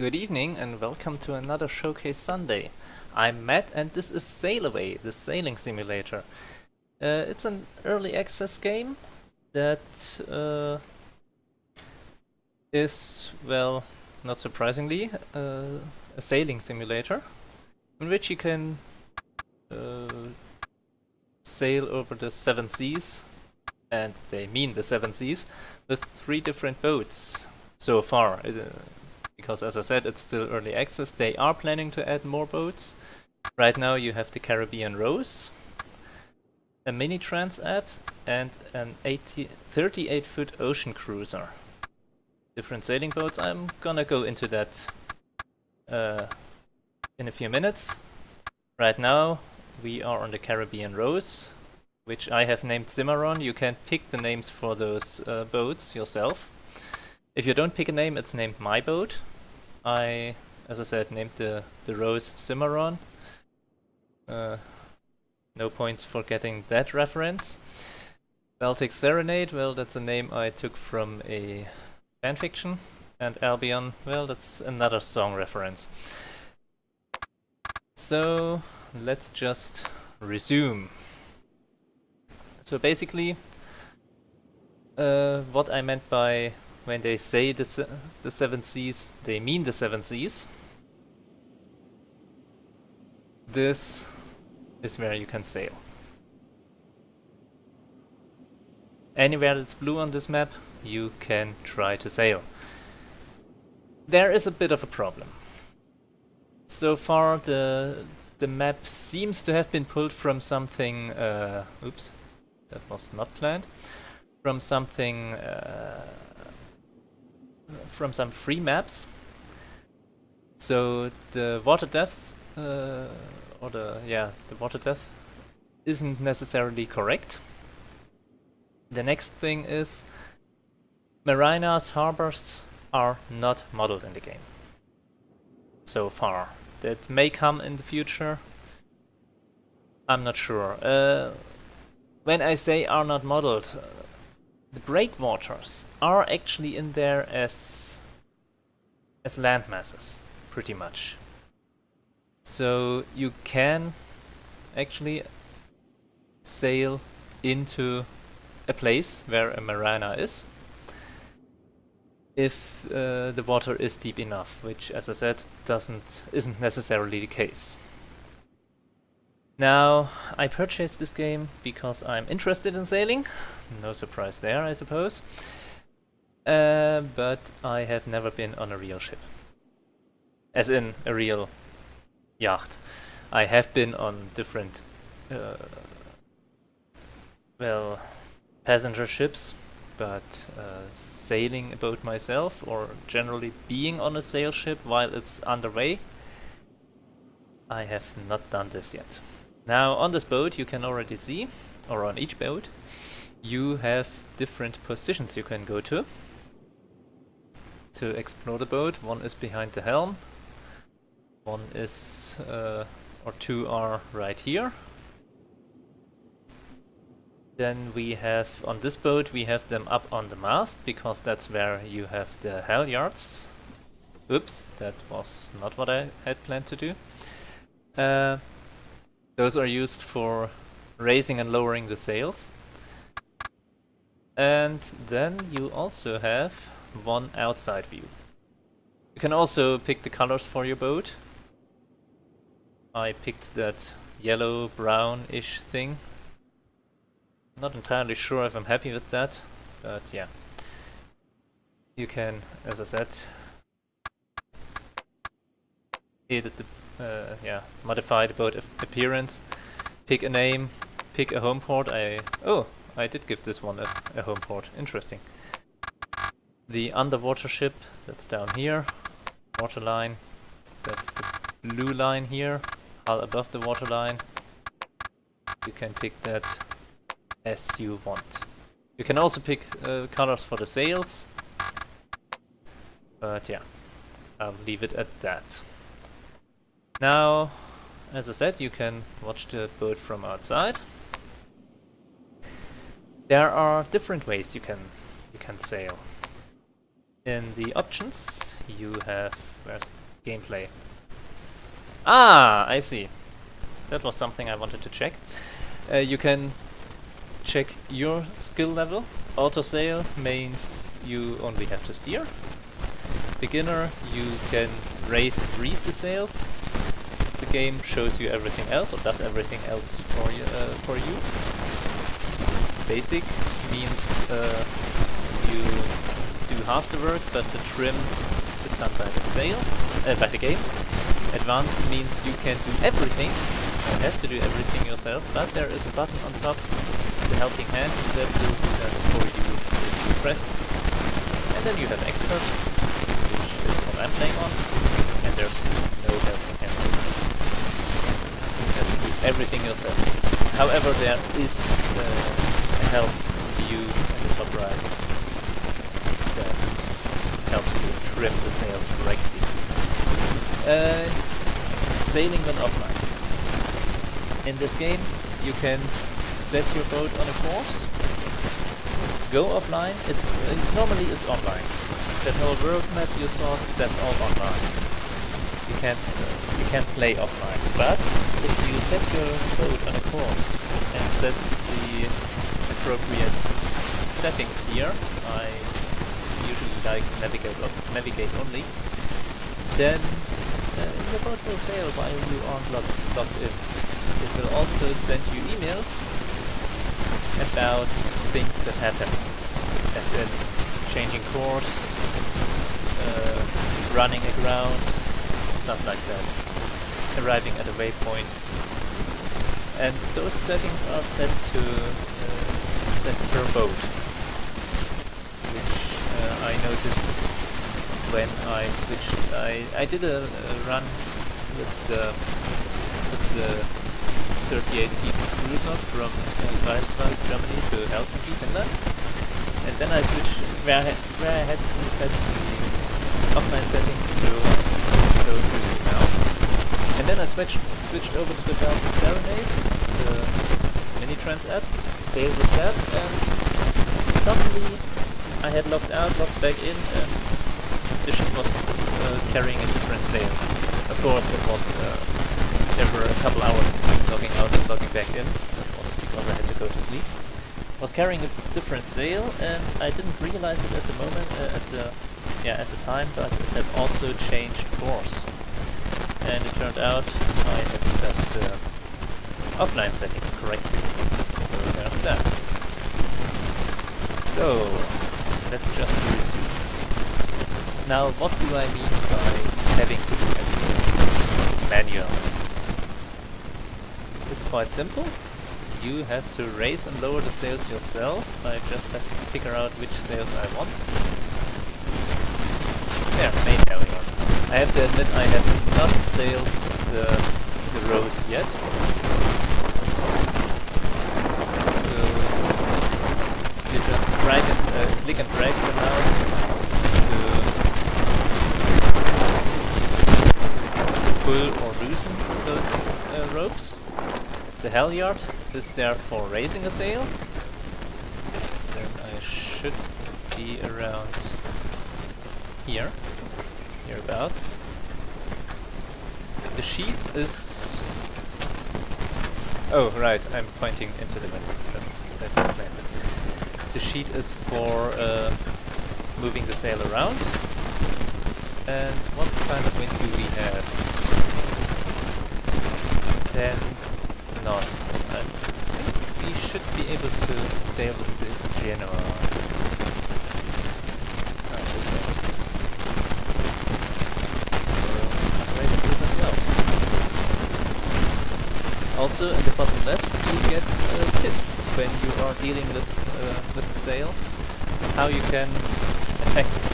Good evening and welcome to another Showcase Sunday. I'm Matt and this is Sailaway, the sailing simulator. It's an early access game that is, well, not surprisingly, a sailing simulator in which you can sail over the seven seas, and they mean the seven seas, with 3 different boats so far. Because as I said, it's still early access. They are planning to add more boats. Right now you have the Caribbean Rose, a mini Transat, and an 38-foot ocean cruiser. Different sailing boats. I'm gonna go into that in a few minutes. Right now we are on the Caribbean Rose, which I have named Cimarron. You can pick the names for those boats yourself. If you don't pick a name, it's named My Boat. I, as I said, named the Rose Cimarron. No points for getting that reference. Baltic Serenade, well, that's a name I took from a fanfiction. And Albion, well, that's another song reference. So, let's just resume. So basically, what I meant by when they say the seven seas, they mean the seven seas. This is where you can sail. Anywhere that's blue on this map, you can try to sail. There is a bit of a problem. So far the map seems to have been pulled from something, oops, that was not planned, from something from some free maps. So the water depths, the water depth isn't necessarily correct. The next thing is marinas, harbors are not modeled in the game so far. That may come in the future. I'm not sure. When I say are not modeled, the breakwaters are actually in there as land masses, pretty much. So you can actually sail into a place where a marina is if the water is deep enough, which, as I said, isn't necessarily the case. Now, I purchased this game because I'm interested in sailing. No surprise there, I suppose. But I have never been on a real ship. As in, a real yacht. I have been on different, passenger ships, but sailing a boat myself, or generally being on a sail ship while it's underway, I have not done this yet. Now on this boat you can already see, or on each boat, you have different positions you can go to explore the boat. One is behind the helm, one is, or two are right here. Then we have, on this boat, we have them up on the mast, because that's where you have the halyards. Oops, that was not what I had planned to do. Those are used for raising and lowering the sails. And then you also have one outside view. You can also pick the colors for your boat. I picked that yellow, brown-ish thing. Not entirely sure if I'm happy with that, but yeah. You can, as I said, edit the modify the boat appearance, pick a name, pick a home port. I did give this one a home port. Interesting. The underwater ship, that's down here. Waterline, that's the blue line here, hull above the waterline. You can pick that as you want. You can also pick colors for the sails, but yeah, I'll leave it at that. Now, as I said, you can watch the boat from outside. There are different ways you can sail. In the options, you have... where's the gameplay? Ah, I see. That was something I wanted to check. You can check your skill level. Auto sail means you only have to steer. Beginner, you can raise and read the sails. The game shows you everything else, or does everything else for you. Basic means you do half the work, but the trim is done by the game. Advanced means you can do everything, or have to do everything yourself, but there is a button on top, the helping hand, that will do that for you if you press it. And then you have expert, which is what I'm playing on, and there's no helping hand. You have to do everything yourself. However, there is a help view in the top right that helps you trim the sails correctly. Sailing when offline. In this game, you can set your boat on a course, go offline. It's normally it's online. That whole world map you saw, that's all online. You can't play offline. But if you set your boat on a course and set the appropriate settings here, I usually like navigate only, then your boat will sail while you aren't logged in. It will also send you emails about things that happen, as in changing course, running aground, stuff like that, arriving at a waypoint. And those settings are set to set per boat, which I noticed when I switched. I did a run with the 38 feet cruiser from Greifswald, Germany to Helsinki, Finland, and then I switched where I had set the offline settings to those using now, and then I switched over to the Belgian Serenade, the mini transat, sailed with that, and suddenly I had logged out, logged back in, and the ship was carrying a different sail. Of course, it was there were a couple hours between logging out and logging back in. That was because I had to go to sleep. It was carrying a different sail, and I didn't realize it at the moment, at the time, but it had also changed course. And it turned out I had set the offline settings correctly. So there's that. So let's just resume. Now, what do I mean by having to do everything manually? It's quite simple. You have to raise and lower the sails yourself. I just have to figure out which sails I want. There, main halyard. I have to admit I have not sailed the rows yet. So you just click and drag the mouse to pull or loosen those ropes. The halyard is there for raising a sail. Then I should be around hereabouts. The sheet is... oh right, I'm pointing into the wind. That explains it. The sheet is for moving the sail around. And what kind of wind do we have? 10 knots. I think we should be able to sail with the Genoa. This way. So, right this as well. Also, in the bottom left, you get tips when you are dealing with the sail, how you can attack it.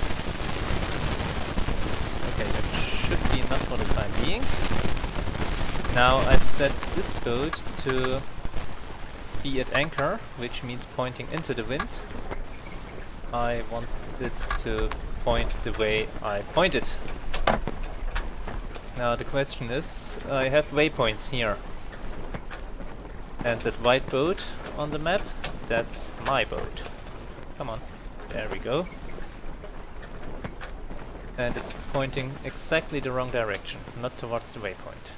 Okay, that should be enough for the time being. Now I've set this boat to be at anchor, which means pointing into the wind. I want it to point the way I point it. Now the question is, I have waypoints here. And that white boat on the map, that's my boat. Come on, there we go. And it's pointing exactly the wrong direction, not towards the waypoint.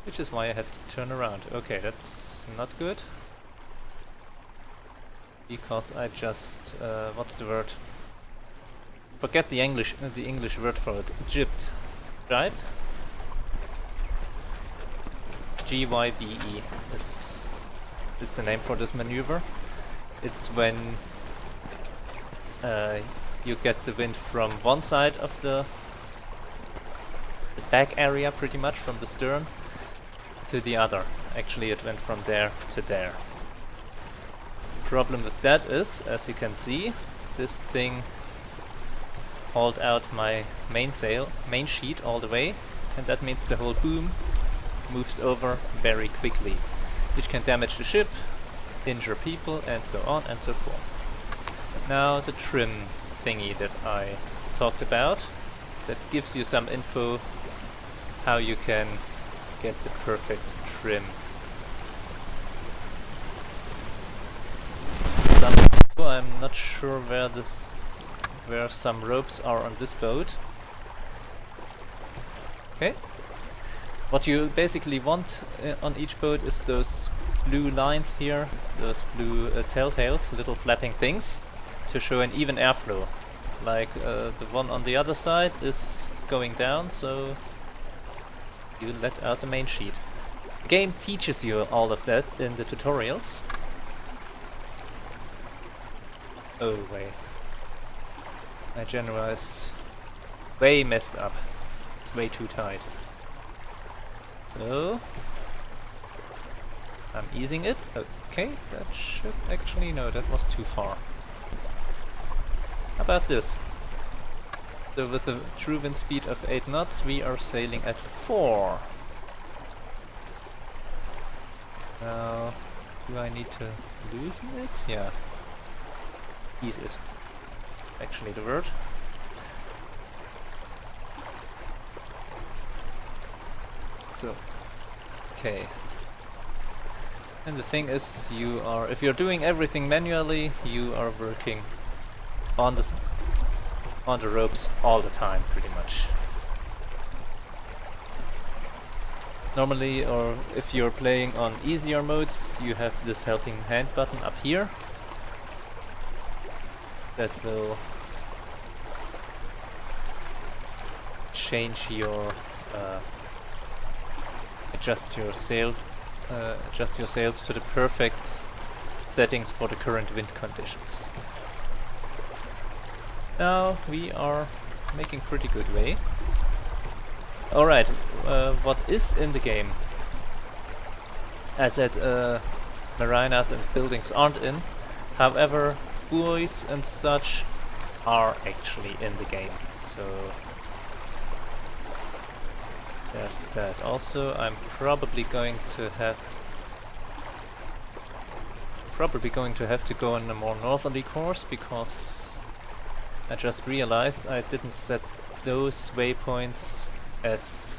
Which is why I have to turn around. Okay, that's not good. Because I just, what's the word? Forget the English word for it. Gypped, right? GYBE is the name for this maneuver. It's when you get the wind from one side of the back area, pretty much from the stern, to the other. Actually, it went from there to there. Problem with that is, as you can see, this thing hauled out my main sheet all the way, and that means the whole boom moves over very quickly, which can damage the ship, injure people, and so on and so forth. Now the trim thingy that I talked about, that gives you some info how you can get the perfect trim. I'm not sure where some ropes are on this boat. Okay. What you basically want on each boat is those blue lines here, those blue telltales, little flapping things, to show an even airflow. Like the one on the other side is going down, so you let out the main sheet. The game teaches you all of that in the tutorials. Oh wait. My general is way messed up. It's way too tight. So I'm easing it. Okay, that should actually, no, that was too far. How about this? So with a true wind speed of 8 knots, we are sailing at 4. Now, do I need to loosen it? Yeah. Ease it. Actually the word. So, okay. And the thing is, if you're doing everything manually, you are working on the ropes all the time, pretty much. Normally, or if you're playing on easier modes, you have this helping hand button up here. That will change your adjust your sails to the perfect settings for the current wind conditions. Now we are making pretty good way. Alright, what is in the game? As said, marinas and buildings aren't in. However, buoys and such are actually in the game, so there's that. Also, I'm probably going to have to go on a more northerly course, because I just realized I didn't set those waypoints as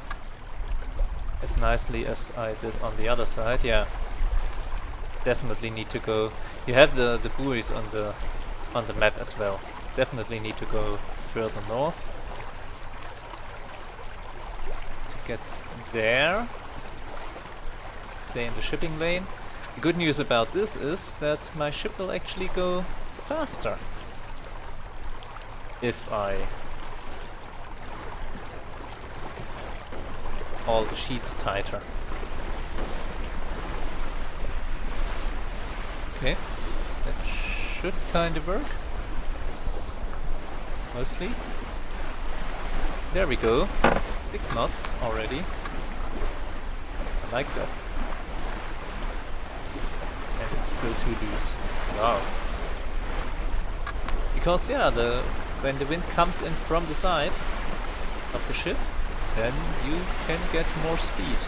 nicely as I did on the other side. Yeah, definitely need to go. You have the buoys on the map as well. Definitely need to go further north to get there. Stay in the shipping lane. The good news about this is that my ship will actually go faster if I haul the sheets tighter. Okay, that should kind of work. Mostly. There we go. 6 knots already. I like that. And it's still too loose. Wow. Because yeah, when the wind comes in from the side of the ship, then you can get more speed.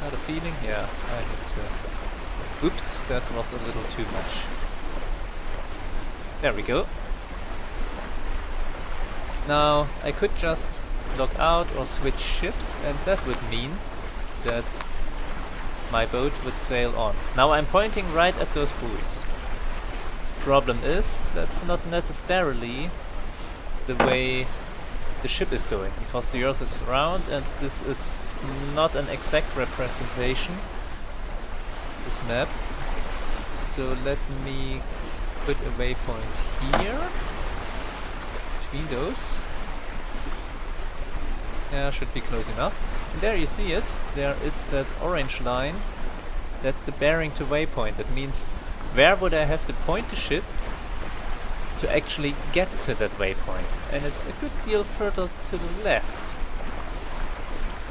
Got a feeling? Yeah, I need to... Oops, that was a little too much. There we go. Now, I could just log out or switch ships, and that would mean that my boat would sail on. Now I'm pointing right at those buoys. Problem is, that's not necessarily the way the ship is going, because the Earth is round and this is not an exact representation, this map. So let me put a waypoint here, between those. Yeah, should be close enough. And there you see it, there is that orange line, that's the bearing to waypoint. That means where would I have to point the ship to actually get to that waypoint, and it's a good deal further to the left.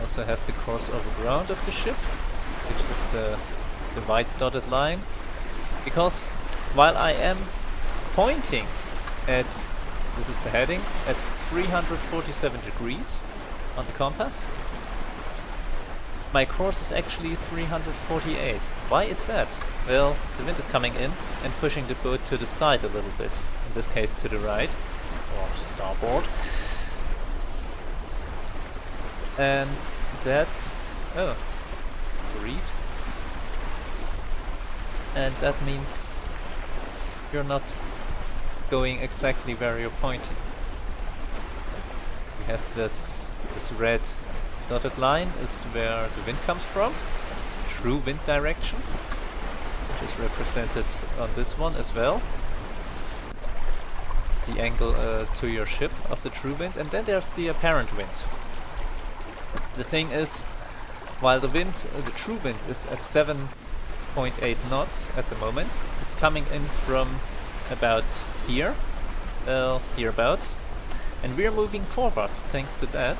Also have the course over ground of the ship, which is the white dotted line, because while I am pointing at, this is the heading, at 347 degrees on the compass, my course is actually 348. Why is that? Well, the wind is coming in and pushing the boat to the side a little bit. In this case to the right, or starboard. And that... oh, the reefs. And that means you're not going exactly where you're pointing. We have this red dotted line is where the wind comes from, true wind direction, which is represented on this one as well. The angle to your ship of the true wind, and then there's the apparent wind. The thing is, while the wind, the true wind is at 7.8 knots at the moment, it's coming in from about here, hereabouts, and we're moving forwards thanks to that.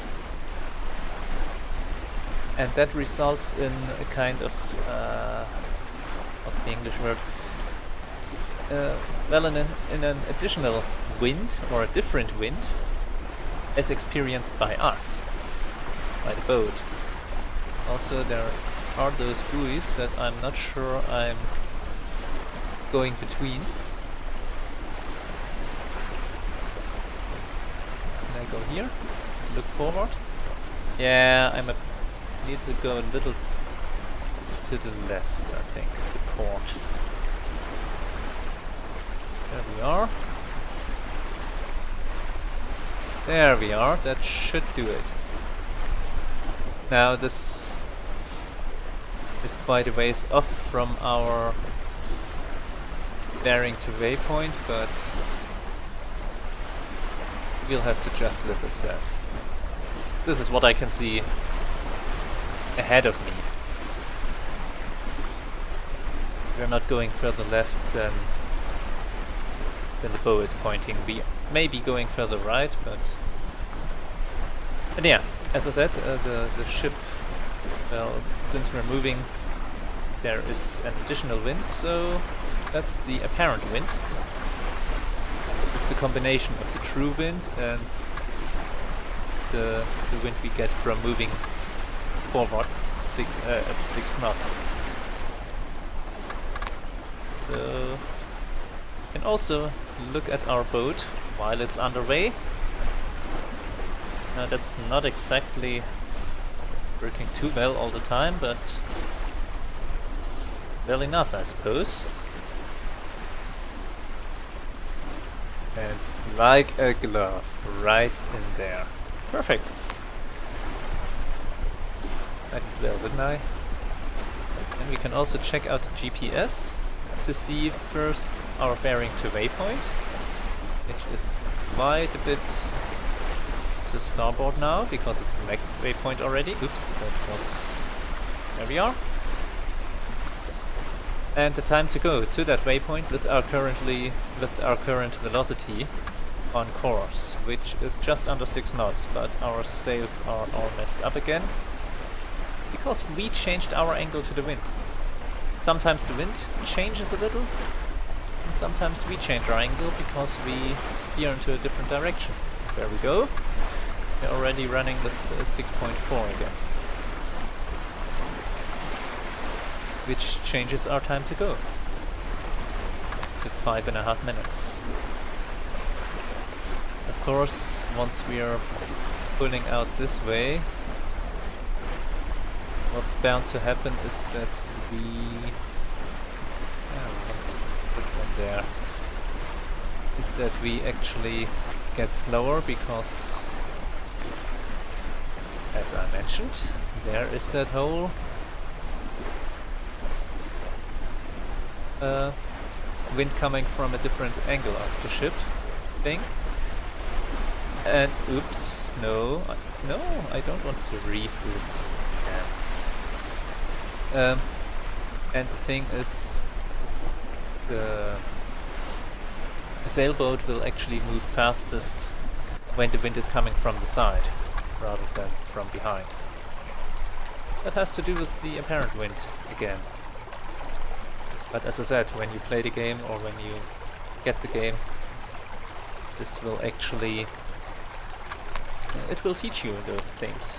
And that results in a kind of, what's the English word? Well, in an additional wind, or a different wind, as experienced by us, by the boat. Also, there are those buoys that I'm not sure I'm going between. Can I go here? Look forward? Yeah, need to go a little to the left, I think, to port. There we are. There we are, that should do it. Now this is quite a ways off from our bearing to waypoint, but we'll have to just live with that. This is what I can see ahead of me. We're not going further left than the bow is pointing. We may be going further right, but yeah, as I said, the ship, well, since we're moving, there is an additional wind, so that's the apparent wind. It's a combination of the true wind and the wind we get from moving forwards at 6 knots. So you can also look at our boat while it's underway. Now that's not exactly working too well all the time, but well enough, I suppose. And like a glove, right in there. Perfect. I did well, didn't I? And we can also check out the GPS to see first our bearing to waypoint, which is quite a bit to starboard now, because it's the next waypoint already. Oops, that was... there we are. And the time to go to that waypoint with our current velocity on course, which is just under 6 knots, but our sails are all messed up again, because we changed our angle to the wind. Sometimes the wind changes a little, and sometimes we change our angle because we steer into a different direction. There we go. We're already running with 6.4 again, which changes our time to go to 5.5 minutes. Of course, once we are pulling out this way, what's bound to happen is that we... yeah, we can put one there. is that we actually get slower because, as I mentioned, there is that whole wind coming from a different angle of the ship thing. And oops, no, no, I don't want to reef this. Yeah. And the thing is, the sailboat will actually move fastest when the wind is coming from the side rather than from behind. That has to do with the apparent wind again. But as I said, when you play the game or when you get the game, this will actually it will teach you those things.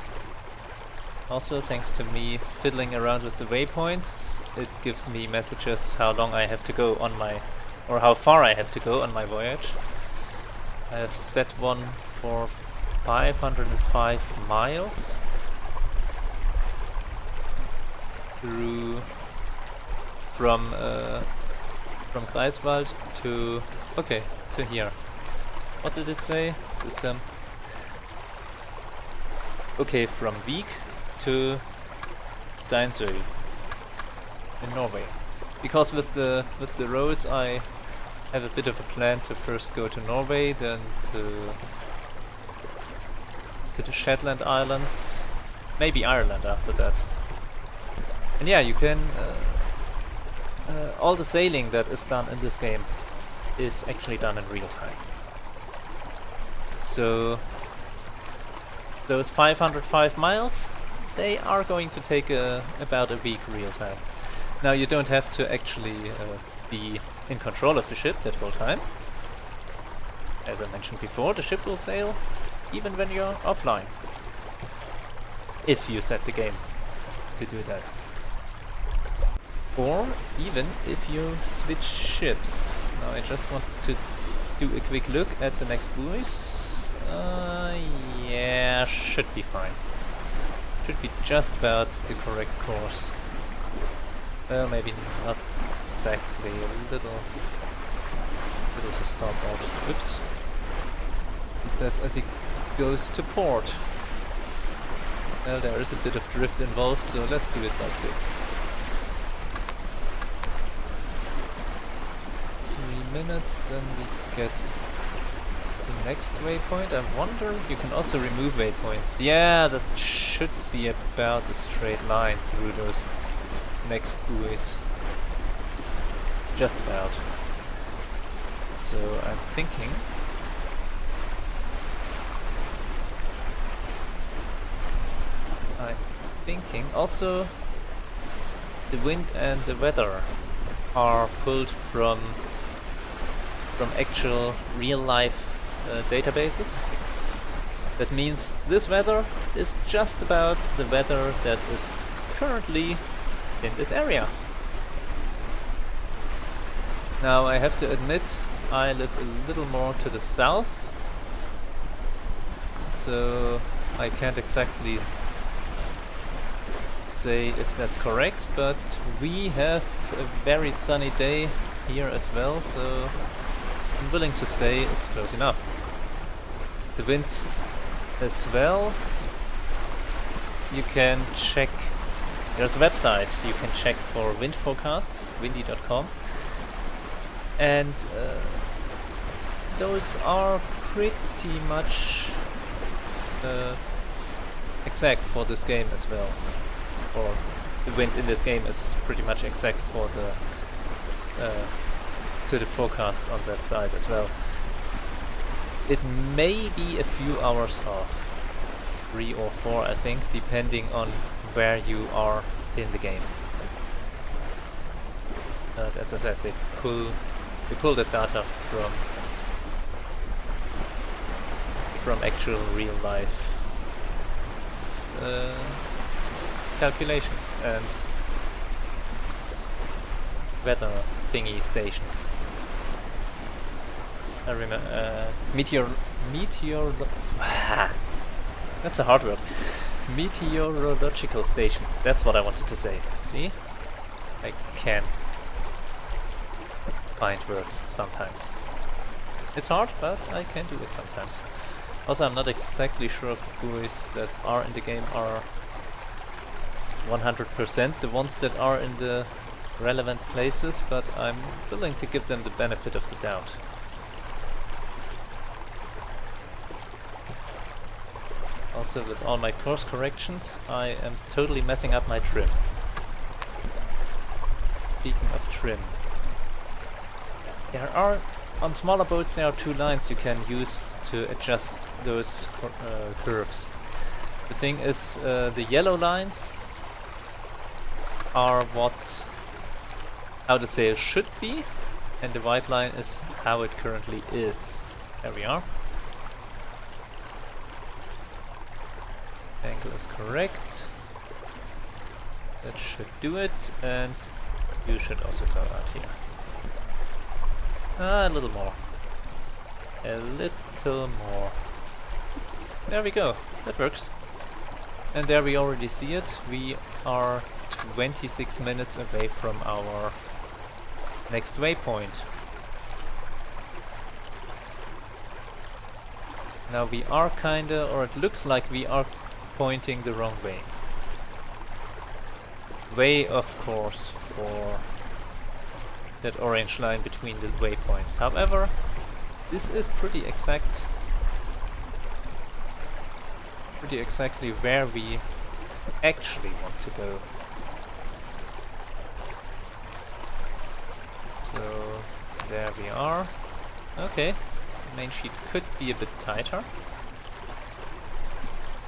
Also, thanks to me fiddling around with the waypoints, it gives me messages how long I have to go on my, or how far I have to go on my voyage. I have set one for 505 miles through from Greifswald to to here. What did it say? System. Okay, from Vik to Steinsøy in Norway. Because with the roads I have a bit of a plan to first go to Norway, then to the Shetland Islands, maybe Ireland after that. And yeah, you can all the sailing that is done in this game is actually done in real time. So those 505 miles, they are going to take about a week real time. Now you don't have to actually be in control of the ship that whole time. As I mentioned before, the ship will sail even when you're offline. If you set the game to do that. Or even if you switch ships. Now I just want to do a quick look at the next buoys. Yeah, should be fine. Should be just about the correct course. Well, maybe not exactly. A little to start out. Oops. He says as he goes to port. Well, there is a bit of drift involved, so let's do it like this. 3 minutes, then we get the next waypoint. I wonder, you can also remove waypoints. Yeah, that should be about a straight line through those next buoys. Just about. So I'm thinking also the wind and the weather are pulled from actual real life databases. That means this weather is just about the weather that is currently in this area. Now I have to admit I live a little more to the south, so I can't exactly say if that's correct, but we have a very sunny day here as well, so I'm willing to say it's close enough. The wind as well, you can check, there's a website you can check for wind forecasts, windy.com, and those are pretty much exact for this game as well. Or the wind in this game is pretty much exact for the to the forecast on that side as well. It may be a few hours off, 3 or 4 I think, depending on where you are in the game. But as I said, they pull the data from actual real life calculations and weather thingy stations. I remember that's a hard word. Meteorological stations. That's what I wanted to say. See? I can find words sometimes. It's hard, but I can do it sometimes. Also, I'm not exactly sure if the buoys that are in the game are 100% the ones that are in the relevant places, but I'm willing to give them the benefit of the doubt. Also, with all my course corrections, I am totally messing up my trim. Speaking of trim, there are, on smaller boats there are two lines you can use to adjust those curves. The thing is, the yellow lines are how the sail should be, and the white line is how it currently is. There we are. Angle is correct. That should do it, and you should also go out here. A little more. A little more. Oops. There we go. That works. And there we already see it. We are 26 minutes away from our next waypoint. Now we are kinda, or it looks like we are pointing the wrong way. Way, of course, for that orange line between the waypoints. However, this is pretty exactly where we actually want to go. So there we are. Okay, the main sheet could be a bit tighter.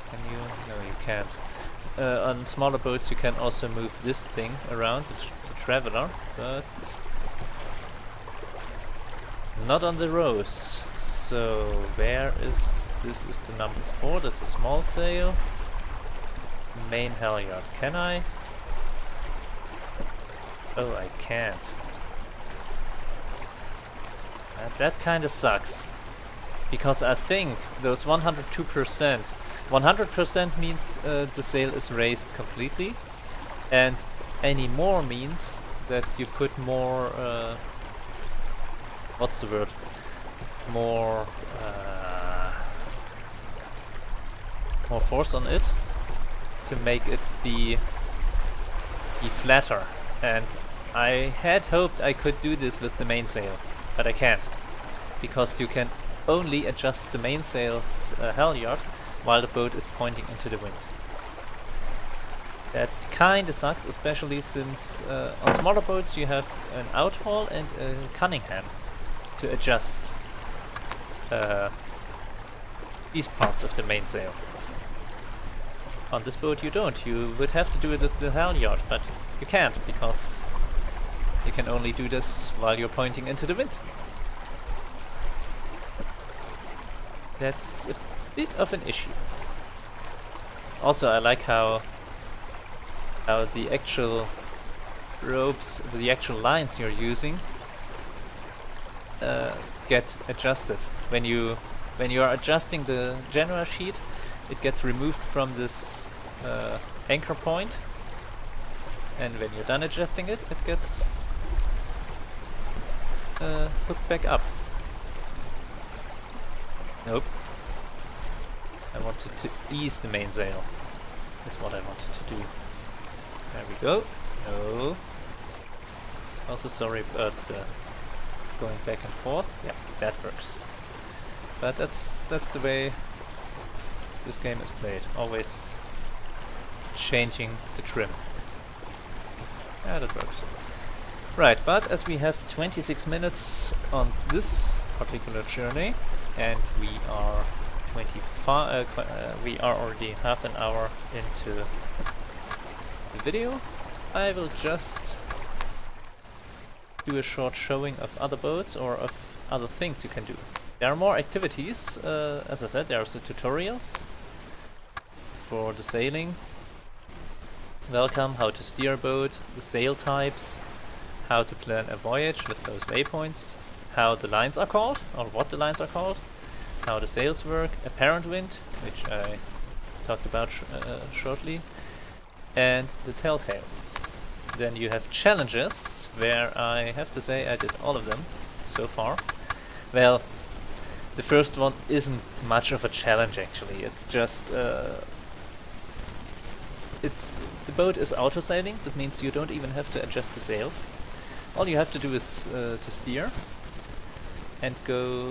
Can you? No, you can't. On smaller boats you can also move this thing around, the traveler, but not on the rows. So where is this? Is the number 4? That's a small sail. Main halyard. Can I? Oh, I can't. That kinda sucks. Because I think those 102%. 100% means the sail is raised completely, and any more means that you put more, what's the word? More force on it to make it be flatter. And I had hoped I could do this with the mainsail, but I can't, because you can only adjust the mainsail's halyard while the boat is pointing into the wind. That kinda sucks, especially since on smaller boats you have an outhaul and a Cunningham to adjust these parts of the mainsail. On this boat you don't. You would have to do it with the halyard, but you can't, because you can only do this while you're pointing into the wind. That's a bit of an issue. Also, I like how the actual ropes, the actual lines you're using, get adjusted. When you are adjusting the general sheet, it gets removed from this anchor point, and when you're done adjusting it, it gets hooked back up. Nope. I wanted to ease the mainsail. That's what I wanted to do. There we go. No. Also sorry about going back and forth. Yeah, that works. But that's the way this game is played. Always changing the trim. Yeah, that works. Right, but as we have 26 minutes on this particular journey, and we are we are already half an hour into the video, I will just do a short showing of other boats or of other things you can do. There are more activities, as I said, there are the tutorials for the sailing. Welcome, how to steer a boat, the sail types, how to plan a voyage with those waypoints, how the lines are called, or what the lines are called, how the sails work, apparent wind, which I talked about shortly, and the telltales. Then you have challenges, where I have to say I did all of them so far. Well, the first one isn't much of a challenge actually. It's just the boat is auto-sailing. That means you don't even have to adjust the sails. All you have to do is to steer and go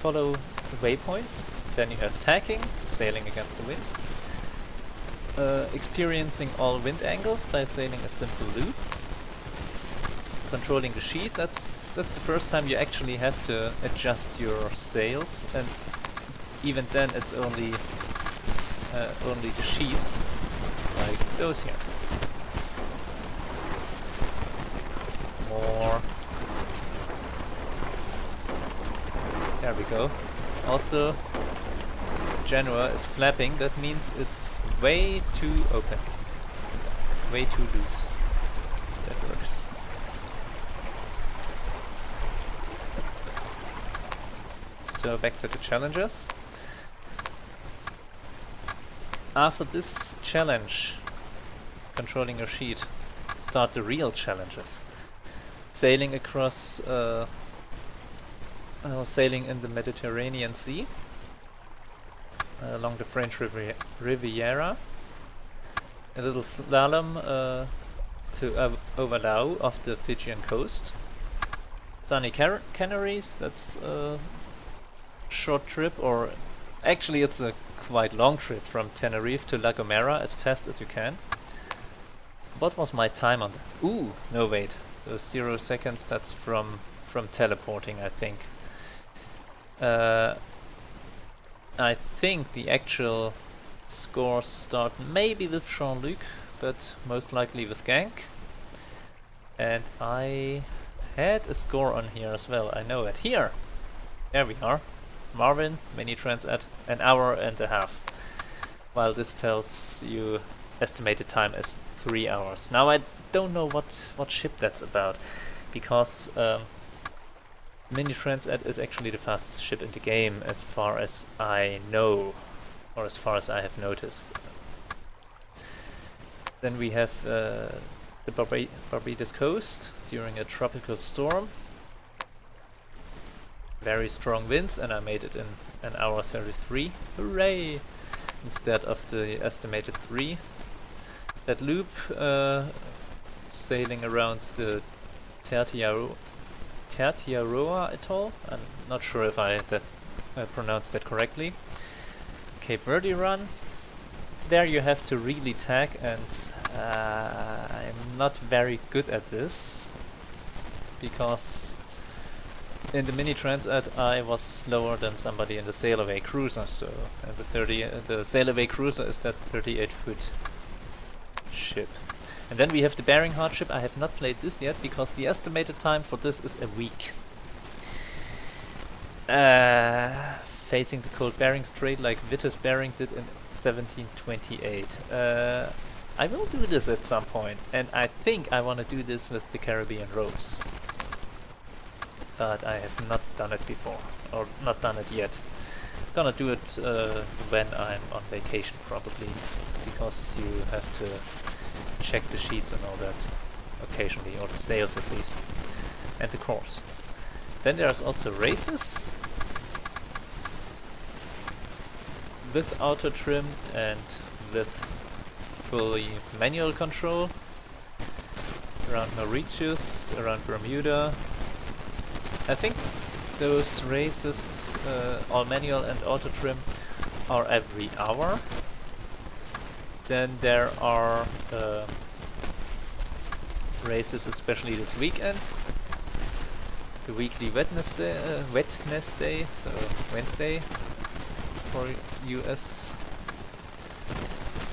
follow the waypoints. Then you have tacking, sailing against the wind. Experiencing all wind angles by sailing a simple loop. Controlling the sheet, that's the first time you actually have to adjust your sails, and even then it's only the sheets, like those here. More. There we go. Also, Genoa is flapping, that means it's way too open. Way too loose. That works. So back to the challenges. After this challenge, controlling your sheet, start the real challenges. Sailing across, sailing in the Mediterranean Sea, along the French Riviera, a little slalom to Overlau off the Fijian coast, sunny Canaries, that's a short trip, or actually it's a quite long trip from Tenerife to La Gomera as fast as you can. What was my time on that? Ooh, no wait, those 0 seconds, that's from teleporting, I think. I think the actual scores start maybe with Jean-Luc, but most likely with Gank. And I had a score on here as well, I know it. Here! There we are. Marvin, mini transat, an hour and a half. While this tells you estimated time as 3 hours. Now I don't know what ship that's about, because Mini Transat is actually the fastest ship in the game as far as I know, or as far as I have noticed. Then we have the Barbados coast during a tropical storm. Very strong winds, and I made it in an hour 33. Hooray! Instead of the estimated 3. That loop, sailing around the Tertiaroa atoll. I'm not sure if I pronounced that correctly. Cape Verde run. There you have to really tack, and I'm not very good at this, because in the Mini Transat I was slower than somebody in the Sailaway cruiser. So, and the Sailaway cruiser is that 38-foot ship. And then we have the Bearing Heart ship. I have not played this yet because the estimated time for this is a week. Facing the cold Bering Strait like Vitus Bering did in 1728. I will do this at some point, and I think I want to do this with the Caribbean Rose. But I have not done it before, or not done it yet. Gonna do it when I'm on vacation probably, because you have to check the sheets and all that occasionally, or the sails at least, and the course. Then there's also races with auto trim and with fully manual control around Mauritius, around Bermuda. I think those races, all manual and auto trim, are every hour. Then there are races, especially this weekend. The weekly Wednesday, so Wednesday for US.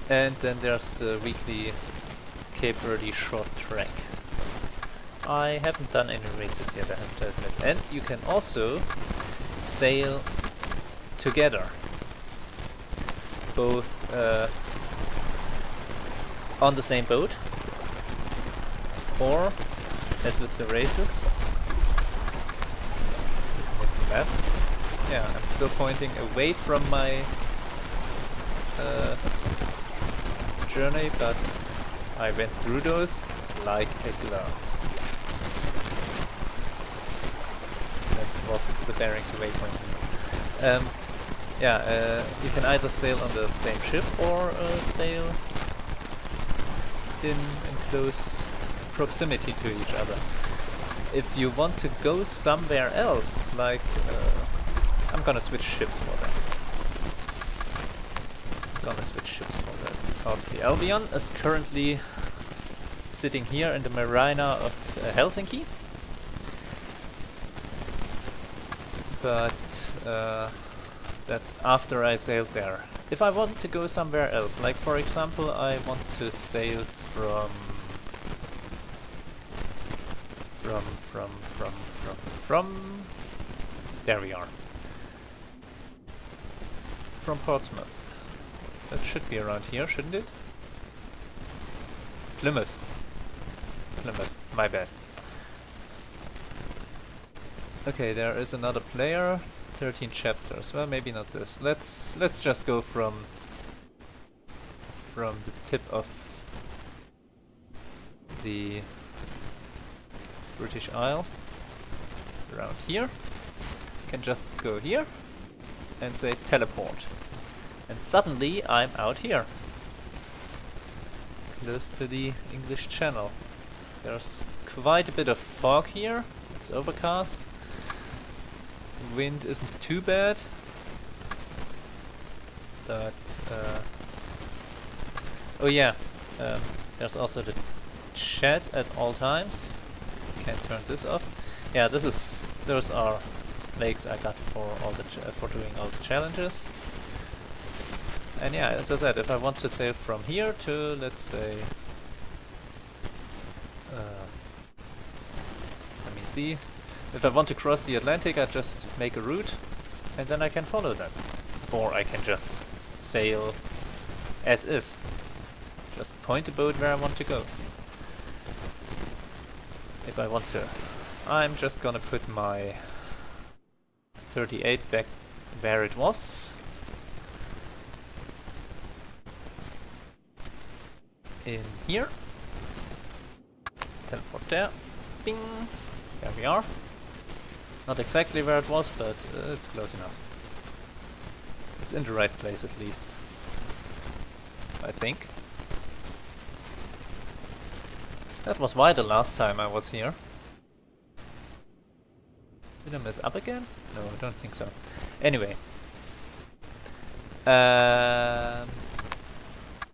And then there's the weekly Cape Verde short track. I haven't done any races yet, I have to admit. And you can also sail together, both on the same boat, or as with the races. With the map. Yeah, I'm still pointing away from my journey, but I went through those like a glove. That's what the bearing to waypoint means. You can either sail on the same ship or sail in close proximity to each other. If you want to go somewhere else, like I'm gonna switch ships for that. Because the Albion is currently sitting here in the marina of Helsinki. But that's after I sailed there. If I want to go somewhere else, like for example I want to sail from there we are. From Portsmouth. That should be around here, shouldn't it? Plymouth, my bad. Okay, there is another player. 13 chapters. Well, maybe not this. Let's just go from the tip of the British Isles around here. Can just go here and say teleport. And suddenly I'm out here. Close to the English Channel. There's quite a bit of fog here. It's overcast. The wind isn't too bad. But oh yeah, there's also the chat at all times. Can't turn this off. Yeah, those are lakes I got for all the for doing all the challenges. And yeah, as I said, if I want to sail from here to, let's say, let me see. If I want to cross the Atlantic, I just make a route, and then I can follow that. Or I can just sail as is. Just point the boat where I want to go. If I want to. I'm just gonna put my 38 back where it was. In here. Teleport there. Bing! There we are. Not exactly where it was, but it's close enough. It's in the right place at least. I think. That was why the last time I was here. Did I mess up again? No, I don't think so. Anyway.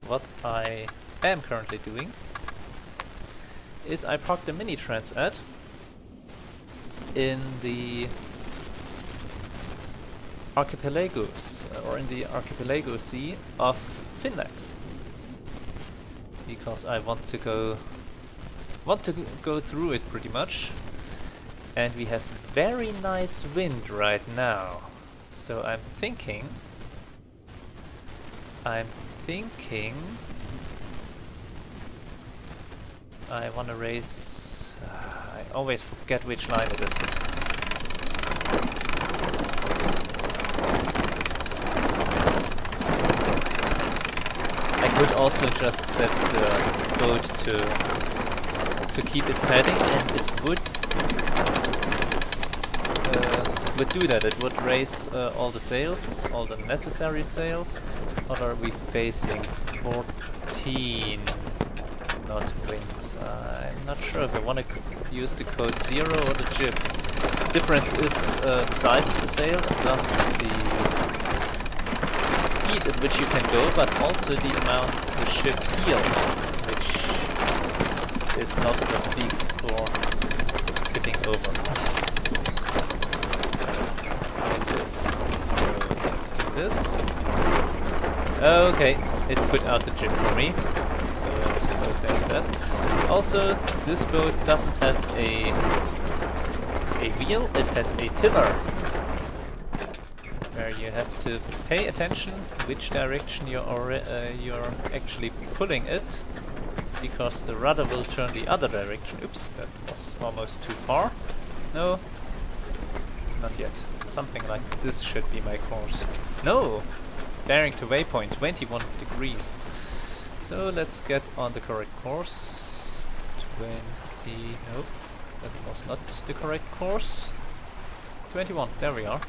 What I am currently doing is I parked the mini transat in the archipelagos, or in the archipelago sea of Finland, because I want to go through it pretty much, and we have very nice wind right now. So I'm thinking I want to raise... I always forget which line it is. I could also just set the boat to keep its heading, and it would do that. It would raise all the sails, all the necessary sails. What are we facing? 14 knot winds. I'm not sure if I want to use the code 0 or the jib. Difference is the size of the sail, plus the speed at which you can go, but also the amount the ship heels, which is not as big for tipping over. Like this. So let's do this. Okay, it put out the jib for me. So I suppose there's that. Also, this boat doesn't have a wheel, it has a tiller, where you have to pay attention which direction you're actually pulling it, because the rudder will turn the other direction. Oops, that was almost too far. No, not yet. Something like this should be my course. No! Bearing to waypoint, 21 degrees. So let's get on the correct course. 20... nope, that was not the correct course. 21, there we are.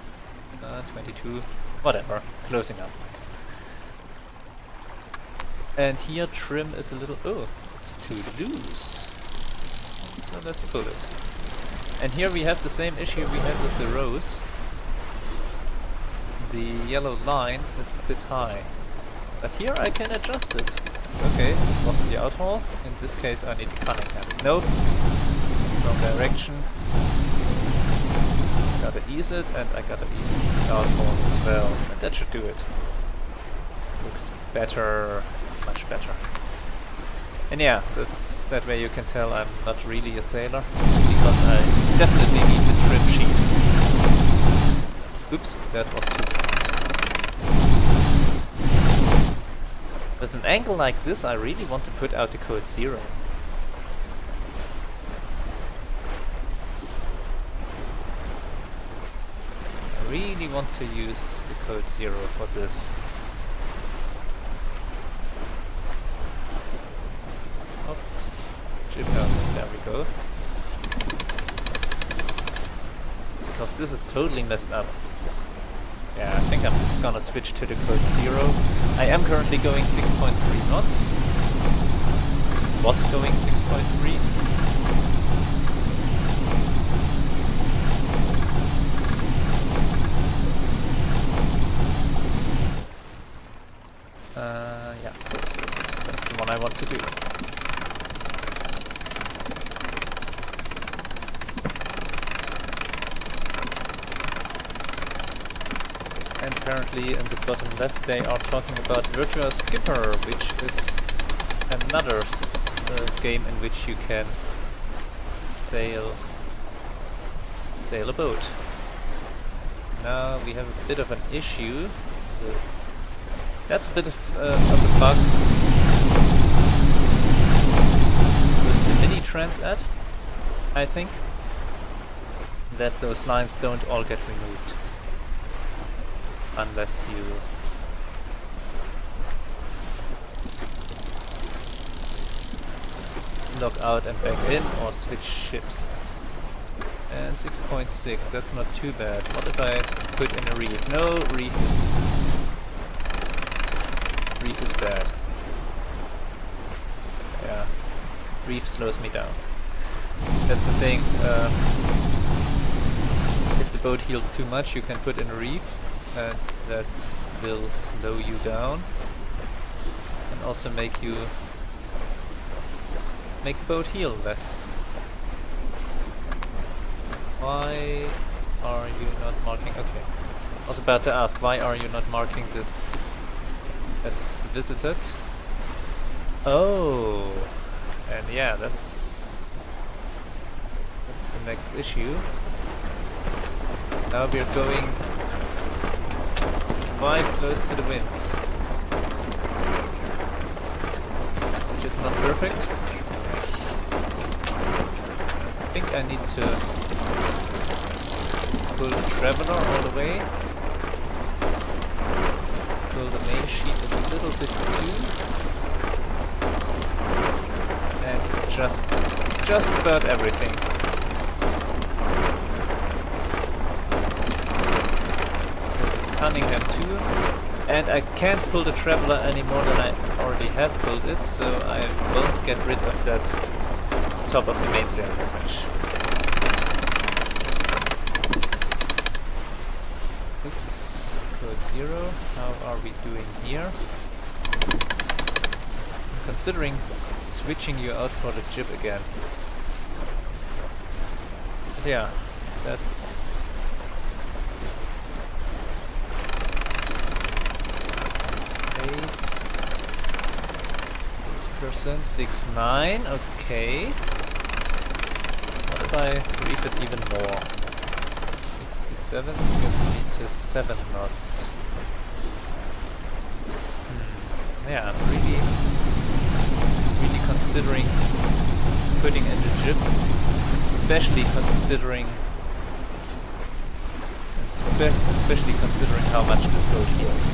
22, whatever, close enough. And here trim is a little... oh, it's too loose. So let's pull it. And here we have the same issue we had with the rose. The yellow line is a bit high. But here I can adjust it. Okay, it wasn't the outhole. In this case I need the Cunningham. Nope. Wrong direction. Gotta ease it, and I gotta ease the outhole as well. And that should do it. Looks better. Much better. And yeah, that way you can tell I'm not really a sailor, because I definitely need the trim sheet. Oops, that was too bad. With an angle like this, I really want to put out the code 0. I really want to use the code 0 for this. Jib element, there we go. Because this is totally messed up. Yeah, I think I'm gonna switch to the code 0. I am currently going 6.3 knots. Was going 6.3. Yeah, that's the one I want to do. And apparently in the bottom left they are talking about Virtua Skipper, which is another game in which you can sail a boat. Now we have a bit of an issue. That's a bit of a bug with the mini transat, I think, that those lines don't all get removed. Unless you log out and back in or switch ships. And 6.6, that's not too bad. What if I put in a reef? No, reef is bad. Yeah, reef slows me down. That's the thing. If the boat heels too much, you can put in a reef. And that will slow you down and also make the boat heel less. Why are you not marking? Okay, I was about to ask, why are you not marking this as visited? Oh, and yeah, that's the next issue. Now we're going quite close to the wind, which is not perfect. I think I need to pull the Traveler all the way, pull the main sheet a little bit too, and just about everything. Cunningham too, and I can't pull the Traveler any more than I already have pulled it, so I won't get rid of that top of the mainsail passage. Oops, code 0. How are we doing here? I'm considering switching you out for the jib again. But yeah, that's 6.9, okay. What if I reef it even more? 67 gets me to 7 knots. Yeah, I'm really considering putting in the jib, especially considering how much this boat heals.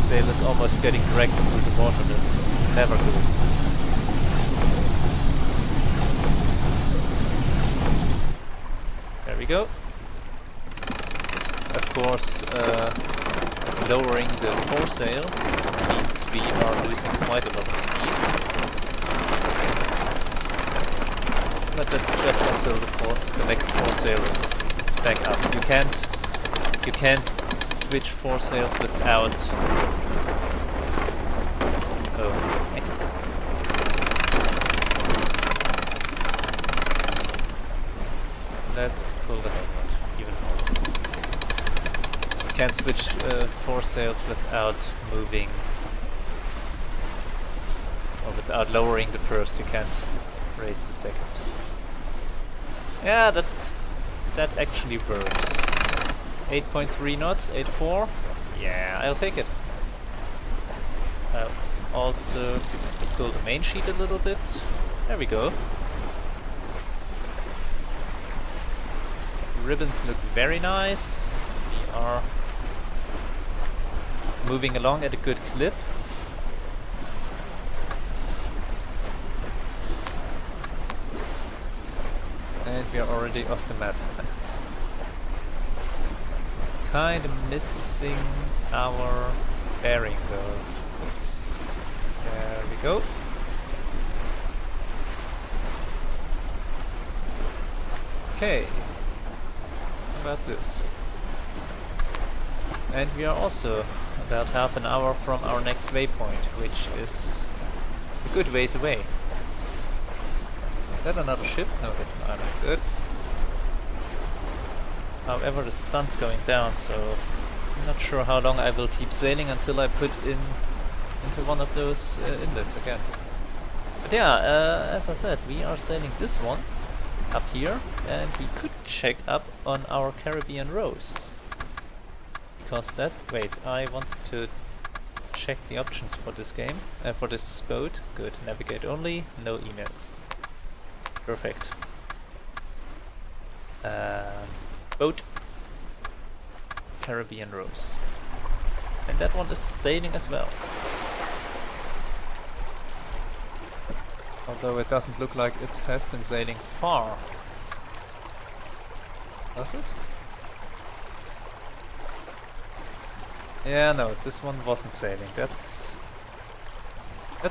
Sail is almost getting dragged through the water. That's never good. we go. Of course, lowering the foresail means we are losing quite a lot of speed. But that's just until the next foresail is back up. You can't switch foresails without. Oh. Let's pull the headlight even more. You can't switch foresails without moving, or without lowering the first. You can't raise the second. Yeah, that actually works. 8.3 knots, 8.4. Yeah, I'll take it. I'll also pull the main sheet a little bit. There we go. Ribbons look very nice. We are moving along at a good clip. And we are already off the map. Kinda missing our bearing though. Oops. There we go. Okay. How about this? And we are also about half an hour from our next waypoint, which is a good ways away. Is that another ship? No, it's not. Good. However, the sun's going down, so I'm not sure how long I will keep sailing until I put into one of those inlets again. But yeah, as I said, we are sailing this one up here, and we could check up on our Caribbean Rose. Because that... wait, I want to check the options for this game, for this boat. Good, navigate only, no emails. Perfect. Boat. Caribbean Rose. And that one is sailing as well. Although it doesn't look like it has been sailing far. Does it? Yeah, no, this one wasn't sailing. That's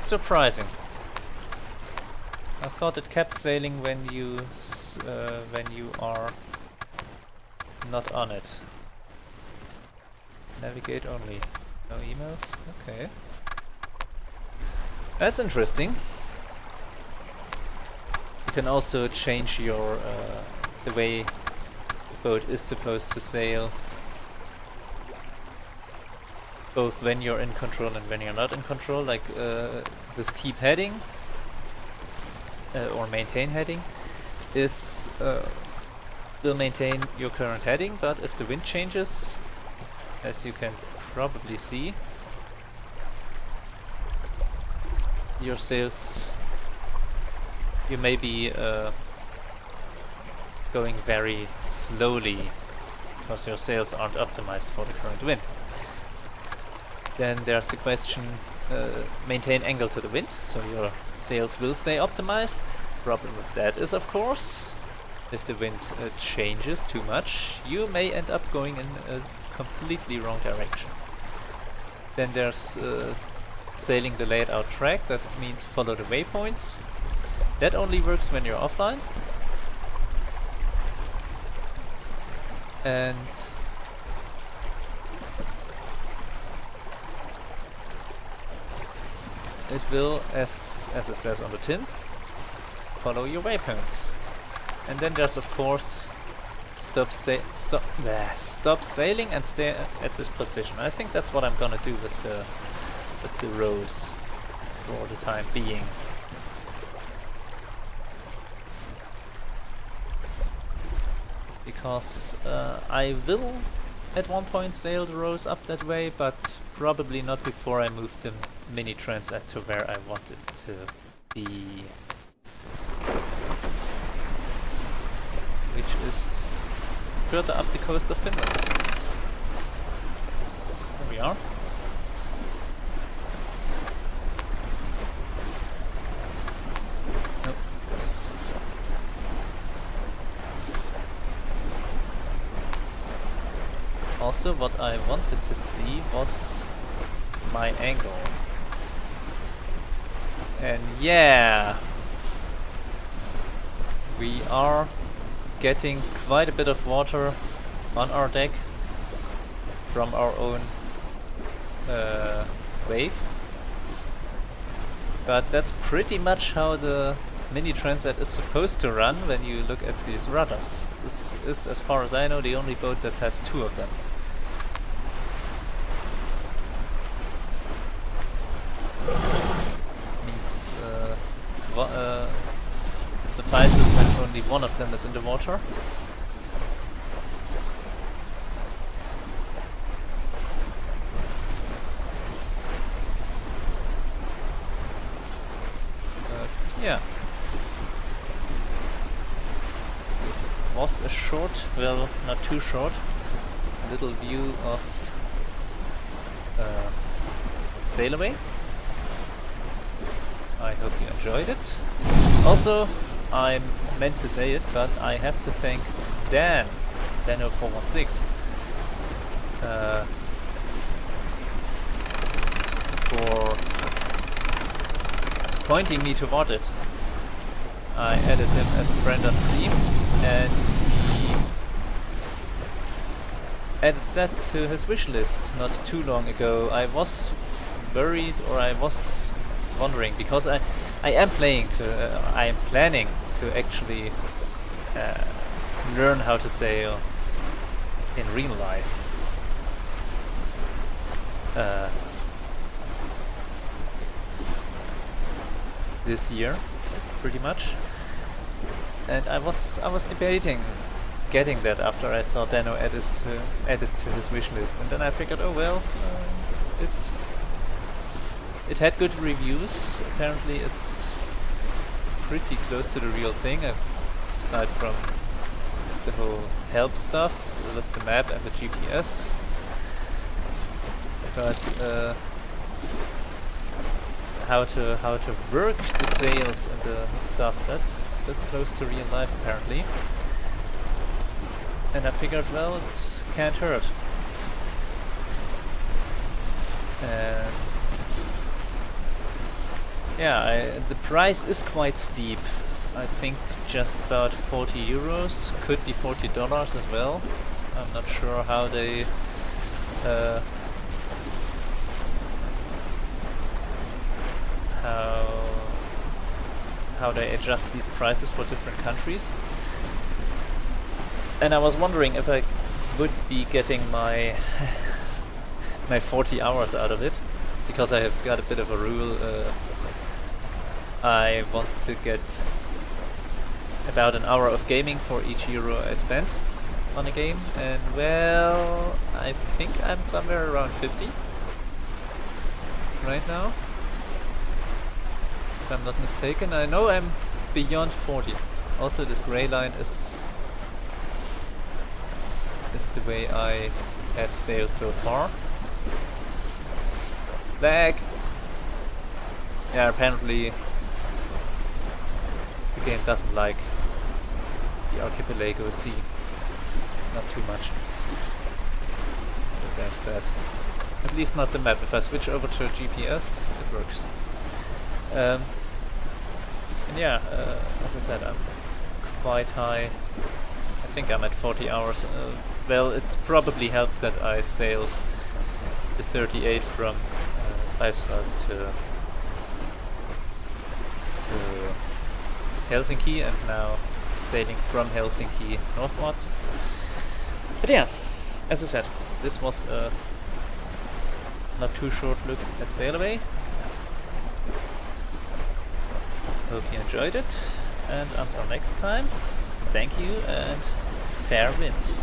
surprising. I thought it kept sailing when you are not on it. Navigate only. No emails? Okay. That's interesting. You can also change your the way the boat is supposed to sail, both when you're in control and when you're not in control. Like this keep heading or maintain heading is will maintain your current heading, but if the wind changes, as you can probably see, your sails, you may be going very slowly because your sails aren't optimized for the current wind. Then there's the question, maintain angle to the wind, so your sails will stay optimized. Problem with that is, of course, if the wind changes too much, you may end up going in a completely wrong direction. Then there's sailing the laid out track, that means follow the waypoints. That only works when you're offline. And it will, as it says on the tin, follow your waypoints. And then there's of course stop sailing and stay at this position. I think that's what I'm gonna do with the Rose for the time being. Because I will at one point sail the Rose up that way, but probably not before I move the mini transat to where I want it to be. Which is further up the coast of Finland. There we are. Nope. Yes. Also, what I wanted to see was my angle. And yeah, we are getting quite a bit of water on our deck from our own wave. But that's pretty much how the mini transat is supposed to run when you look at these rudders. This is, as far as I know, the only boat that has two of them. Means it suffices when only one of them is in the water. Yeah. This was a short, well, not too short, little view of Sailaway. I hope you enjoyed it. Also, I meant to say it, but I have to thank Dano416 for pointing me toward it. I added him as a friend on Steam, and he added that to his wish list not too long ago. I was worried, or I was wondering, because I am planning to actually learn how to sail in real life. This year, pretty much, and I was debating getting that after I saw Dano added to his wish list, and then I figured, oh well, it had good reviews. Apparently, it's pretty close to the real thing, aside from the whole help stuff with the map and the GPS. But how to work the sails and the stuff, that's close to real life apparently. And I figured, well, it can't hurt. And yeah, the price is quite steep. I think just about 40 euros, could be $40 as well. I'm not sure how they how they adjust these prices for different countries. And I was wondering if I would be getting my my 40 hours out of it, because I have got a bit of a rule. I want to get about an hour of gaming for each euro I spent on a game, and well, I think I'm somewhere around 50 right now, if I'm not mistaken. I know I'm beyond 40. Also, this grey line is the way I have sailed so far. Lag! Yeah, apparently the game doesn't like the Archipelago Sea. Not too much. So there's that. At least not the map. If I switch over to GPS, it works. And yeah, as I said, I'm quite high. I think I'm at 40 hours. Well, it probably helped that I sailed the 38 from Greifswald to Helsinki, and now sailing from Helsinki northwards. But yeah, as I said, this was a not too short look at Sailaway. Hope you enjoyed it, and until next time, thank you and fair winds.